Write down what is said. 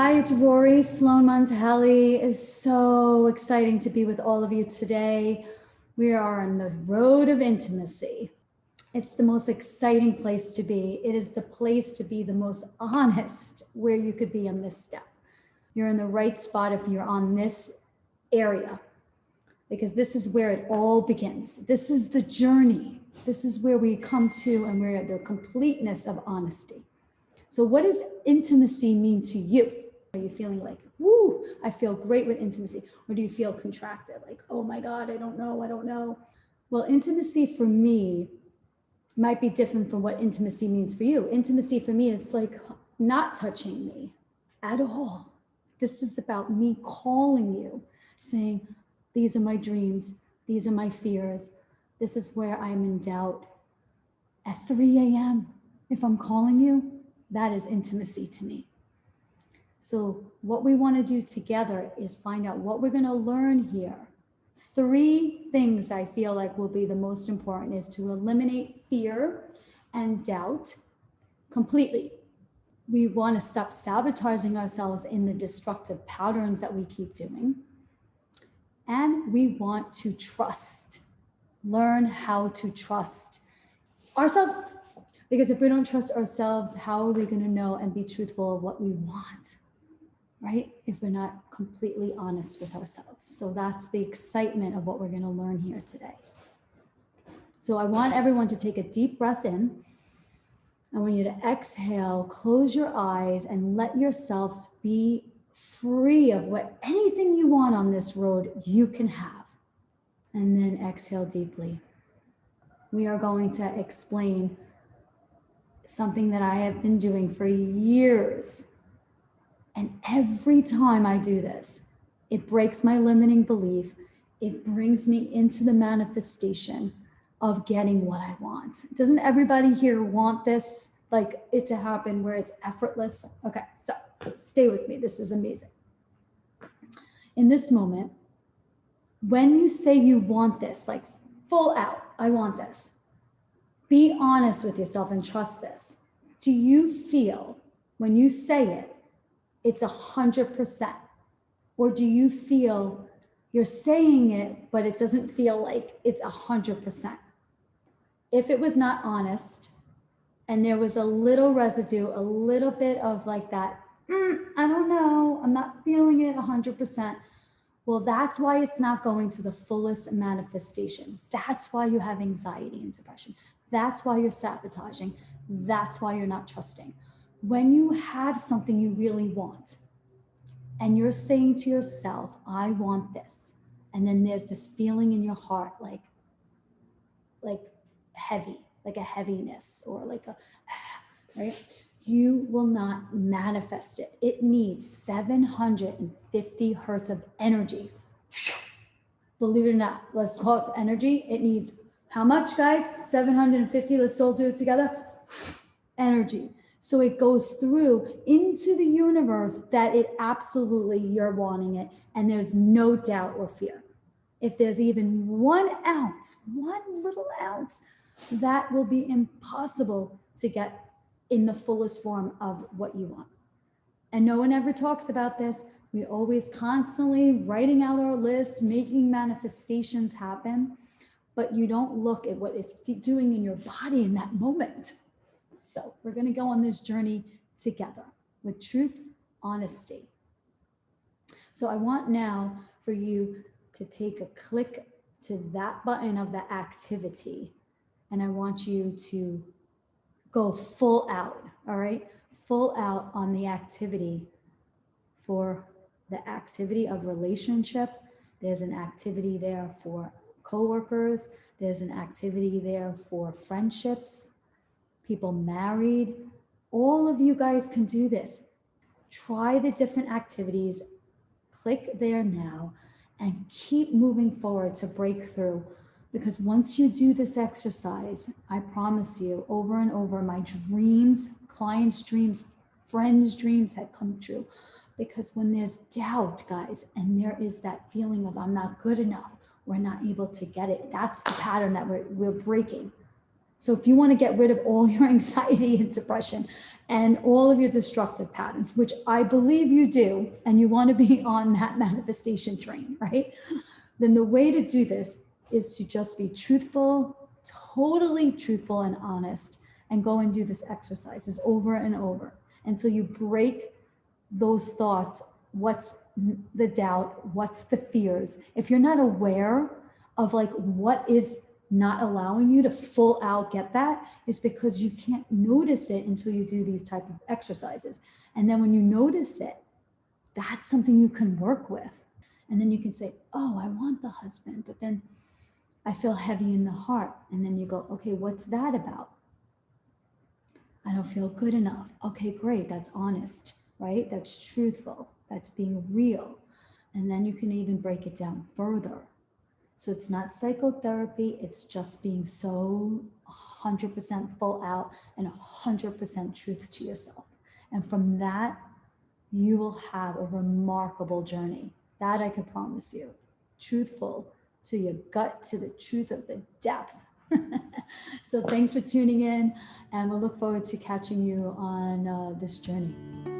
Hi, it's Rori Montali. It's so exciting to be with all of you today. We are on the road of intimacy. It's the most exciting place to be. It is the place to be the most honest where you could be on this step. You're in the right spot if you're on this area, because this is where it all begins. This is the journey. This is where we come to and we're at the completeness of honesty. So what does intimacy mean to you? Are you feeling like, woo, I feel great with intimacy? Or do you feel contracted, like, oh my God, I don't know. Well, intimacy for me might be different from what intimacy means for you. Intimacy for me is like not touching me at all. This is about me calling you, saying, these are my dreams, these are my fears, this is where I'm in doubt. At 3 a.m., if I'm calling you, that is intimacy to me. So what we want to do together is find out what we're going to learn here. 3 things I feel like will be the most important is to eliminate fear and doubt completely. We want to stop sabotaging ourselves in the destructive patterns that we keep doing. And we want to trust, learn how to trust ourselves. Because if we don't trust ourselves, how are we going to know and be truthful of what we want, right? If we're not completely honest with ourselves. So that's the excitement of what we're going to learn here today. So I want everyone to take a deep breath in. I want you to exhale, close your eyes, and let yourselves be free of what anything you want on this road you can have. And then exhale deeply. We are going to explain something that I have been doing for years. And every time I do this, it breaks my limiting belief. It brings me into the manifestation of getting what I want. Doesn't everybody here want this, like it to happen where it's effortless? Okay, so stay with me. This is amazing. In this moment, when you say you want this, like full out, I want this, be honest with yourself and trust this. Do you feel when you say it, it's 100%? Or do you feel you're saying it, but it doesn't feel like it's 100%? If it was not honest and there was a little residue, a little bit of like that, I don't know, I'm not feeling it 100%. Well, that's why it's not going to the fullest manifestation. That's why you have anxiety and depression. That's why you're sabotaging. That's why you're not trusting. When you have something you really want and you're saying to yourself, I want this. And then there's this feeling in your heart, like heavy, like a heaviness or like a, right? You will not manifest it. It needs 750 hertz of energy. Believe it or not, let's call it energy. It needs how much, guys? 750. Let's all do it together. Energy. So it goes through into the universe that it absolutely, you're wanting it. And there's no doubt or fear. If there's even 1 ounce, 1 little ounce, that will be impossible to get in the fullest form of what you want. And no one ever talks about this. We always constantly writing out our lists, making manifestations happen, but you don't look at what it's doing in your body in that moment. So we're going to go on this journey together with truth, honesty. So I want now for you to take a click to that button of the activity. And I want you to go full out, all right? Full out on the activity. For the activity of relationship, there's an activity there for coworkers, there's an activity there for friendships, people married. All of you guys can do this. Try the different activities, click there now, and keep moving forward to break through. Because once you do this exercise, I promise you, over and over, my dreams, clients' dreams, friends' dreams had come true. Because when there's doubt, guys, and there is that feeling of I'm not good enough, we're not able to get it, that's the pattern that we're breaking. So if you want to get rid of all your anxiety and depression and all of your destructive patterns, which I believe you do, and you want to be on that manifestation train, right? Then the way to do this is to just be truthful, totally truthful and honest, and go and do this exercises over and over until you break those thoughts. What's the doubt? What's the fears? If you're not aware of like what is not allowing you to full out get that, is because you can't notice it until you do these type of exercises. And then when you notice it, that's something you can work with. And then you can say, oh, I want the husband, but then I feel heavy in the heart. And then you go, okay, what's that about? I don't feel good enough. Okay, great. That's honest, right? That's truthful. That's being real. And then you can even break it down further. So it's not psychotherapy. It's just being so 100% full out and 100% truth to yourself. And from that, you will have a remarkable journey. That I can promise you. Truthful to your gut, to the truth of the depth. So thanks for tuning in, and we'll look forward to catching you on this journey.